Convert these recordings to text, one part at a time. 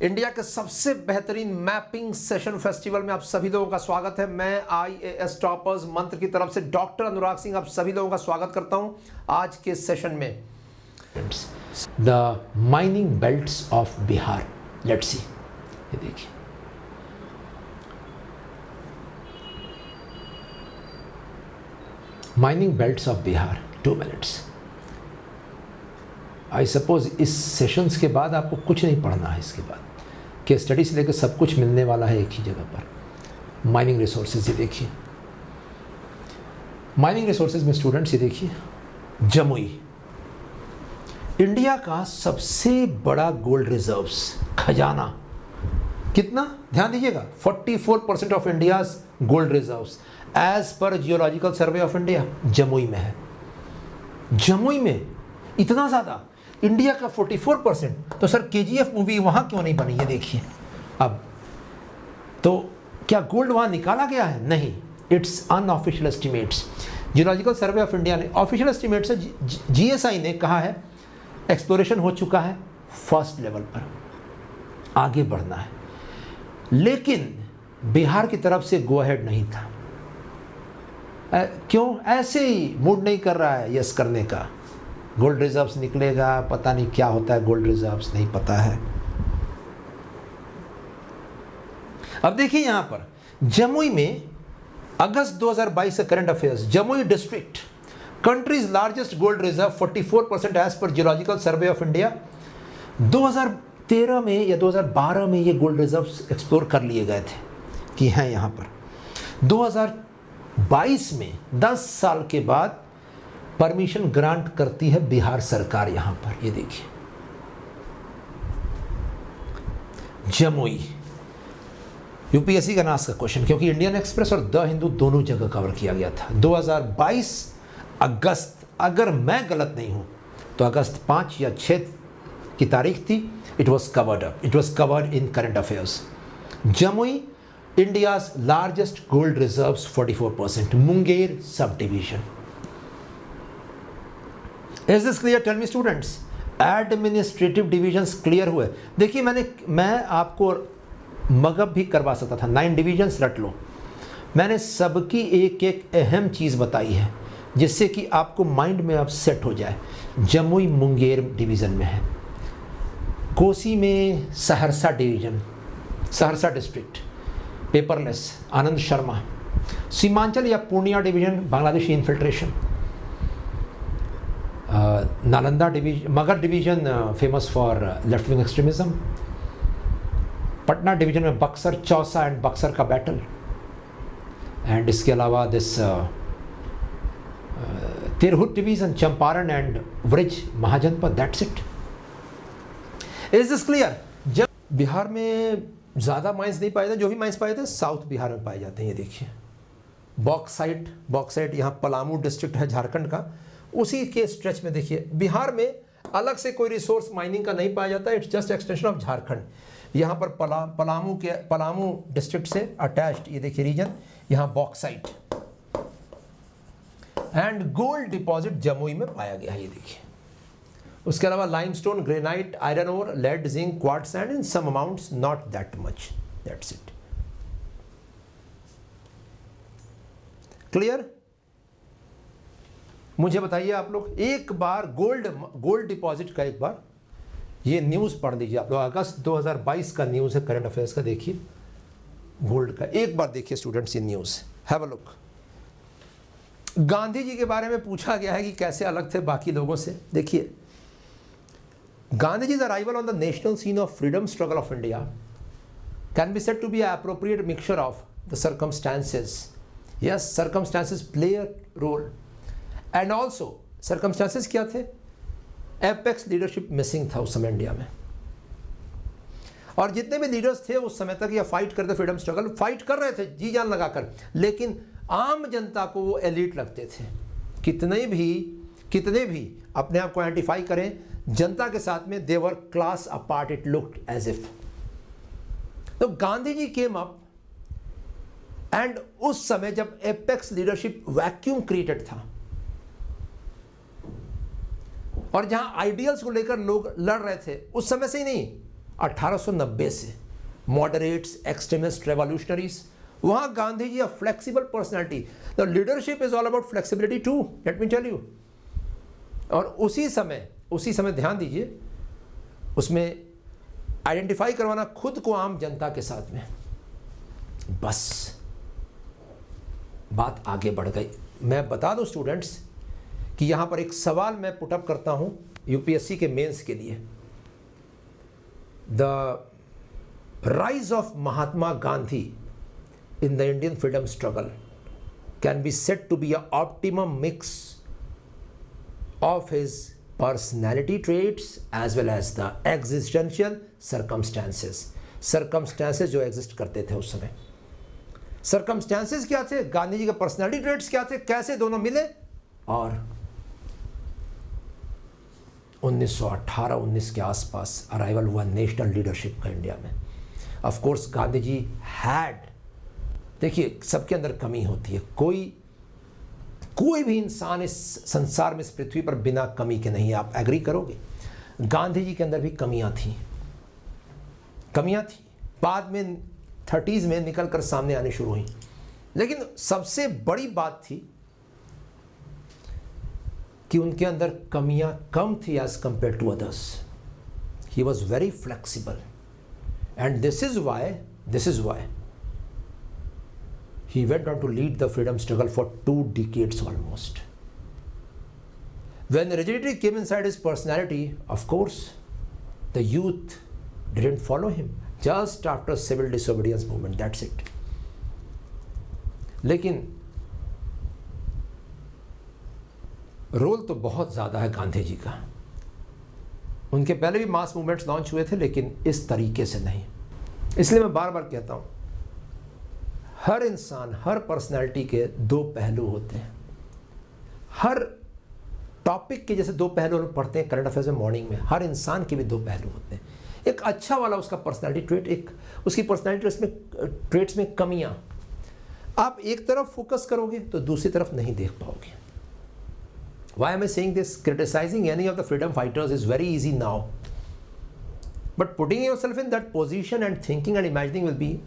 India के सबसे बेहतरीन मैपिंग सेशन फेस्टिवल में आप सभी लोगों का स्वागत है। मैं IAS टॉपर्स मंत्र की तरफ से डॉक्टर अनुराग सिंह आप सभी लोगों का स्वागत करता हूं आज के सेशन में। The mining belts of Bihar, let's see. ये देखिए, mining belts of Bihar, 2 minutes. I suppose इस सेशंस के बाद आपको कुछ नहीं पढ़ना है। इसके बाद के स्टडी से लेकर सब कुछ मिलने वाला है एक ही जगह पर। माइनिंग रिसोर्सेज, ये देखिए माइनिंग रिसोर्सेज में स्टूडेंट्स, ये देखिए जमुई, इंडिया का सबसे बड़ा गोल्ड रिजर्व्स खजाना। कितना, ध्यान दीजिएगा, 44% of India's gold reserves as per geological survey of India Jamui में है। जमुई में इतना ज़्यादा, इंडिया का 44%। तो सर KGF मूवी वहाँ क्यों नहीं बनी? ये देखिए। अब तो क्या गोल्ड वहाँ निकाला गया है? नहीं, it's unofficial estimates. Geological survey of India ने, ऑफिशियल एस्टिमेट से GSI ने कहा है एक्सप्लोरेशन हो चुका है फर्स्ट लेवल पर, आगे बढ़ना है। लेकिन बिहार की तरफ से गो अहेड नहीं था। क्यों? ऐसे ही मूड नहीं कर रहा है यस करने का। गोल्ड रिजर्व्स निकलेगा, पता नहीं क्या होता है गोल्ड रिजर्व्स, नहीं पता है। अब देखिए यहां पर जमुई में अगस्त 2022 से current affairs, Jamui district country's largest gold reserve 44% as per geological survey of India. 2013 में या 2012 में ये गोल्ड रिजर्व्स एक्सप्लोर कर लिए गए थे कि हैं यहां पर। 2022 में 10 साल के बाद परमिशन ग्रांट करती है बिहार सरकार यहां पर। ये देखिए जमुई, UPSC का नास का क्वेश्चन, क्योंकि इंडियन एक्सप्रेस और द हिंदू दोनों जगह कवर किया गया था। 2022 अगस्त, अगर मैं गलत नहीं हूं तो अगस्त 5 या 6 की तारीख थी। It was covered up, it was covered in current affairs. Jamui, India's largest gold reserves 44%, Munger sub division. Is this clear? Tell me students. Administrative divisions clear हुए। देखिए मैं आपको मगअप भी करवा सकता था, 9 डिविजन्स रट लो। मैंने सबकी एक एक अहम चीज़ बताई है जिससे कि आपको माइंड में अब सेट हो जाए। जमुई मुंगेर डिवीज़न में है, कोसी में Saharsa division, Saharsa district paperless Anand Sharma. Seemanchal या Purnia division Bangladeshi infiltration. Nalanda division, Magadh division famous for left wing extremism. Patna division में बक्सर, चौसा एंड बक्सर का बैटल। एंड इसके अलावा this Tirhut division, Champaran and Vraj Mahajanapada. That's it. Is this clear? जब बिहार में ज़्यादा माइंस नहीं पाए थे, जो भी माइंस पाए थे साउथ बिहार में पाए जाते हैं। ये देखिए बॉक्साइट यहाँ पलामू डिस्ट्रिक्ट है झारखंड का, उसी के स्ट्रेच में देखिए। बिहार में अलग से कोई रिसोर्स माइनिंग का नहीं पाया जाता, it's just extension of Jharkhand. यहाँ पर पलामू डिस्ट्रिक्ट से अटैच्ड, ये देखिए रीजन, यहाँ bauxite and gold deposit Jamui में पाया गया है। ये देखिए उसके अलावा limestone, granite, iron ore, lead, zinc, quartz and in some amounts, not that much. That's it. Clear? मुझे बताइए आप लोग एक बार गोल्ड डिपॉजिट का एक बार ये न्यूज़ पढ़ लीजिए आप लोग। अगस्त 2022 का न्यूज़ है करंट अफेयर्स का। देखिए गोल्ड का एक बार देखिए स्टूडेंट्स, ये news have a look. Gandhi ji के बारे में पूछा गया है कि कैसे अलग थे बाकी लोगों से। देखिए Gandhi जी's arrival on the national scene of freedom struggle of India can be said to be an appropriate mixture of the circumstances. Yes, circumstances play a role. And also circumstances क्या थे? एपेक्स लीडरशिप मिसिंग था उस समय India में, और जितने भी leaders थे उस समय तक या फाइट करते, फ्रीडम स्ट्रगल फाइट कर रहे थे जी जान लगाकर, लेकिन आम जनता को वो एलिट लगते थे। कितने भी अपने आप को आइडेंटिफाई करें जनता के साथ में, they were class apart, it looked as if. तो Gandhi ji came up and उस समय जब एपेक्स लीडरशिप वैक्यूम क्रिएटेड था और जहां आइडियल्स को लेकर लोग लड़ रहे थे, उस समय से ही नहीं, 1890 से, मॉडरेट्स, एक्सट्रीमिस्ट, रेवोल्यूशनरीज, वहाँ Gandhi ji a flexible personality. The leadership is all about flexibility too, let me tell you. और उसी समय ध्यान दीजिए, उसमें आइडेंटिफाई करवाना खुद को आम जनता के साथ में, बस बात आगे बढ़ गई। मैं बता दूं स्टूडेंट्स कि यहाँ पर एक सवाल मैं पुटअप करता हूँ यूपीएससी के मेंस के लिए। The rise of Mahatma Gandhi in the Indian freedom struggle can be said to be a optimum mix of his personality traits as well as the existential circumstances जो एग्जिस्ट करते थे उस समय। सर्कमस्टेंसेस क्या थे, गांधी जी के पर्सनैलिटी ट्रेट्स क्या थे, कैसे दोनों मिले, और 1918-19 के आसपास अराइवल हुआ नेशनल लीडरशिप का इंडिया में। Of course Gandhi ji had, देखिए सबके अंदर कमी होती है, कोई भी इंसान इस संसार में, इस पृथ्वी पर बिना कमी के नहीं है, आप एग्री करोगे। गांधी जी के अंदर भी कमियां थी, बाद में 30s में निकल कर सामने आने शुरू हुई। लेकिन सबसे बड़ी बात थी कि उनके अंदर कमियां कम थी as compare to others. He was very flexible and this is why he went on to lead the freedom struggle for 2 decades almost. When rigidity came inside his personality, of course, the youth didn't follow him. Just after civil disobedience movement, that's it. लेकिन role तो बहुत ज़्यादा है गांधी जी का। उनके पहले भी मास movements launch हुए थे, लेकिन इस तरीके से नहीं। इसलिए मैं बार बार कहता हूँ, हर इंसान, हर पर्सनैलिटी के 2 पहलू होते हैं। हर टॉपिक के जैसे 2 पहलू हम पढ़ते हैं करंट अफेयर्स में मॉर्निंग में, हर इंसान के भी 2 पहलू होते हैं। एक अच्छा वाला उसका पर्सनैलिटी ट्रेट, एक उसकी पर्सनैलिटी ट्रेट्स में कमियां। आप एक तरफ फोकस करोगे तो दूसरी तरफ नहीं देख पाओगे। Why am I saying this? Criticising any of the freedom fighters is very easy now, but putting yourself in that position and thinking and imagining will be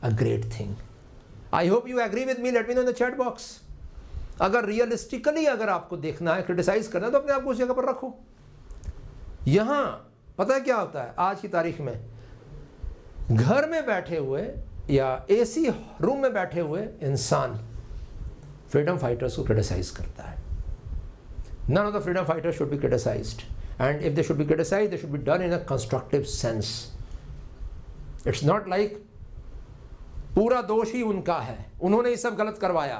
a great thing. I hope you agree with me. Let me know in the chat box. अगर realistically अगर आपको देखना है, criticise करना है, तो अपने आप को उस जगह पर रखो। यहां पता है क्या होता है आज की तारीख में, घर में बैठे हुए या एसी रूम में बैठे हुए इंसान फ्रीडम फाइटर्स को क्रिटिसाइज करता है। None of the freedom fighters should be criticized, and if they should be criticized, they should be done in a constructive sense. It's not like पूरा दोष ही उनका है, उन्होंने ये सब गलत करवाया।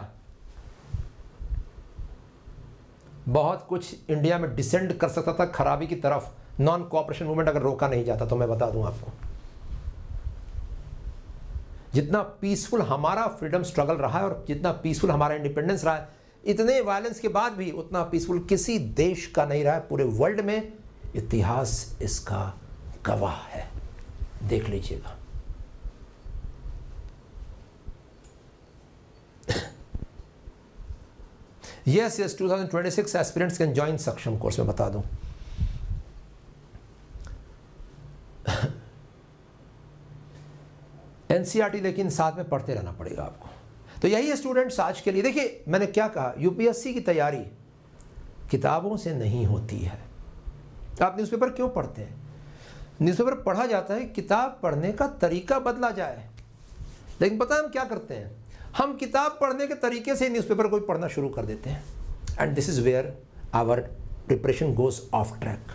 बहुत कुछ इंडिया में डिसेंड कर सकता था खराबी की तरफ, नॉन कोऑपरेशन मूवमेंट अगर रोका नहीं जाता तो। मैं बता दूं आपको, जितना पीसफुल हमारा फ्रीडम स्ट्रगल रहा है और जितना पीसफुल हमारा इंडिपेंडेंस रहा है, इतने वायलेंस के बाद भी उतना पीसफुल किसी देश का नहीं रहा है पूरे वर्ल्ड में। इतिहास इसका गवाह है, देख लीजिएगा। Yes, 2026 aspirants can join सक्षम कोर्स में बता दूं। एनसीईआरटी लेकिन साथ में पढ़ते रहना पड़ेगा आपको। तो यही है स्टूडेंट्स आज के लिए। देखिए मैंने क्या कहा, यूपीएससी की तैयारी किताबों से नहीं होती है। आप न्यूज़पेपर क्यों पढ़ते हैं? न्यूज़पेपर पढ़ा जाता है किताब पढ़ने का तरीका बदला जाए। लेकिन पता है हम क्या करते हैं, हम किताब पढ़ने के तरीके से न्यूज़पेपर को पढ़ना शुरू कर देते हैं, and this is where our preparation goes off track.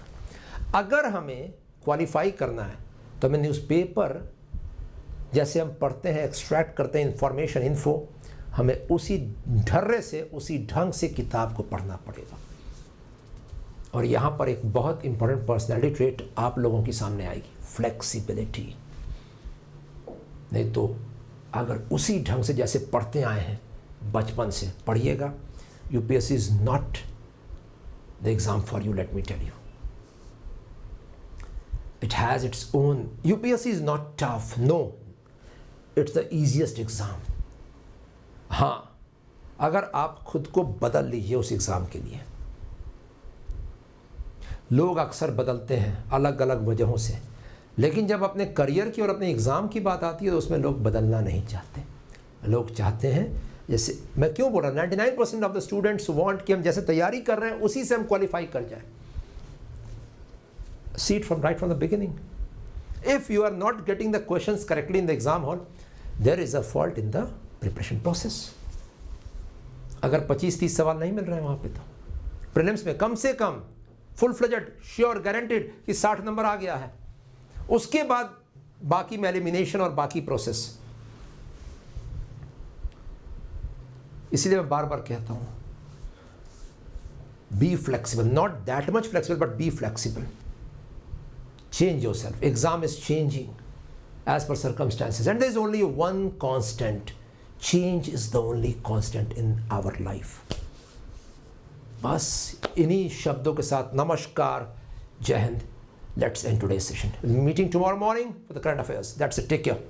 अगर हमें क्वालिफाई करना है तो हमें न्यूज़पेपर जैसे हम पढ़ते हैं, एक्सट्रैक्ट करते हैं इंफॉर्मेशन, इन्फो, हमें उसी ढर्रे से, उसी ढंग से किताब को पढ़ना पड़ेगा। और यहाँ पर एक बहुत इंपॉर्टेंट पर्सनैलिटी ट्रेट आप लोगों के सामने आएगी, फ्लेक्सिबिलिटी। नहीं तो अगर उसी ढंग से जैसे पढ़ते आए हैं बचपन से पढ़िएगा, UPSC is not the exam for you, let me tell you. It has its own, UPSC is not tough, no, it's the easiest exam. हाँ, अगर आप खुद को बदल लीजिए उस एग्जाम के लिए। लोग अक्सर बदलते हैं अलग अलग वजहों से, लेकिन जब अपने करियर की और अपने एग्ज़ाम की बात आती है तो उसमें लोग बदलना नहीं चाहते। लोग चाहते हैं, जैसे मैं क्यों बोल रहा हूँ, 99% ऑफ द स्टूडेंट्स वांट कि हम जैसे तैयारी कर रहे हैं उसी से हम क्वालिफाई कर जाए। See it from right from the beginning. If you are not getting the questions correctly in the exam hall, there is a fault in the preparation process. अगर 25-30 सवाल नहीं मिल रहे हैं वहाँ पे, तो प्रीलिम्स में कम से कम फुल फ्लेजेड श्योर गारंटेड कि 60 नंबर आ गया है, उसके बाद बाकी में एलिमिनेशन और बाकी प्रोसेस। इसलिए मैं बार बार कहता हूँ, be flexible, not that much flexible but be flexible. Change yourself. Exam is changing as per circumstances, and there is only one constant. Change is the only constant in our life. बस इन्हीं शब्दों के साथ नमस्कार, जय Hind. Let's end today's session. Meeting tomorrow morning for the current affairs. That's it. Take care.